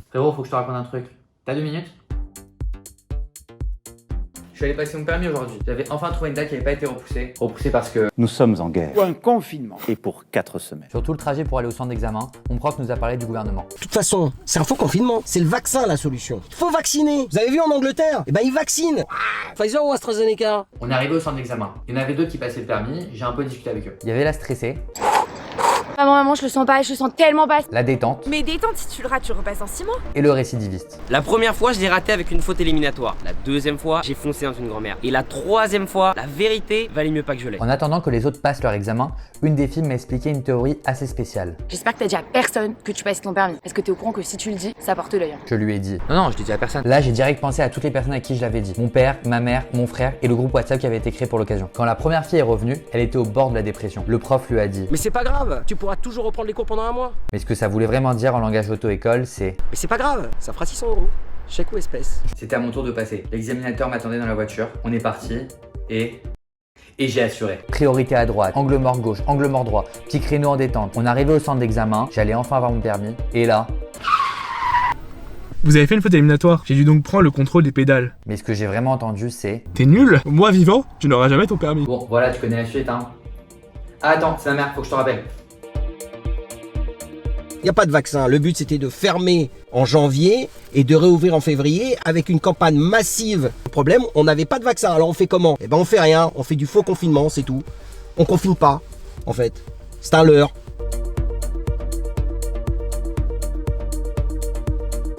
Frérot, faut que je te raconte un truc. T'as 2 minutes? Je suis allé passer mon permis aujourd'hui. J'avais enfin trouvé une date qui n'avait pas été repoussée. Repoussée parce que... Nous sommes en guerre. Ou un confinement. Et pour 4 semaines. Sur tout le trajet pour aller au centre d'examen, mon prof nous a parlé du gouvernement. De toute façon, c'est un faux confinement. C'est le vaccin la solution. Il faut vacciner. Vous avez vu en Angleterre? Eh ben ils vaccinent. Pfizer ou AstraZeneca? On est arrivé au centre d'examen. Il y en avait 2 qui passaient le permis, j'ai un peu discuté avec eux. Il y avait la stressée, Maman, je le sens pas, je le sens tellement pas. la détente Mais détente, si tu le rates, tu repasses dans 6 mois. et le récidiviste. La première fois, je l'ai raté avec une faute éliminatoire. La deuxième fois, j'ai foncé dans une grand-mère. Et la troisième fois, la vérité valait mieux pas que je l'aie. En attendant que les autres passent leur examen, une des filles m'a expliqué une théorie assez spéciale. J'espère que t'as dit à personne que tu passes ton permis. Parce que t'es au courant que si tu le dis, ça porte l'œil. Je lui ai dit. Non, je l'ai dit à personne. Là, j'ai direct pensé à toutes les personnes à qui je l'avais dit. Mon père, ma mère, mon frère et le groupe WhatsApp qui avait été créé pour l'occasion. Quand la première fille est revenue, elle était au bord de la dépression. Le prof lui a dit. Mais c'est pas grave, tu pourras toujours reprendre les cours pendant un mois. Mais ce que ça voulait vraiment dire en langage auto-école, c'est... Mais c'est pas grave, ça fera 600 €. Chèque ou espèce. C'était à mon tour de passer. L'examinateur m'attendait dans la voiture. On est parti et j'ai assuré. Priorité à droite, angle mort gauche, angle mort droit, petit créneau en détente. On arrivait au centre d'examen, j'allais enfin avoir mon permis. Et là... Vous avez fait une faute éliminatoire, j'ai dû donc prendre le contrôle des pédales. Mais ce que j'ai vraiment entendu, c'est... T'es nul? Moi vivant, tu n'auras jamais ton permis. Bon, voilà, tu connais la suite, hein. Ah, attends, c'est ma mère, faut que je te rappelle. Il n'y a pas de vaccin. Le but c'était de fermer en janvier et de réouvrir en février avec une campagne massive. Le problème, on n'avait pas de vaccin. Alors on fait comment? Eh ben on fait rien. On fait du faux confinement, c'est tout. On confine pas, en fait. C'est un leurre.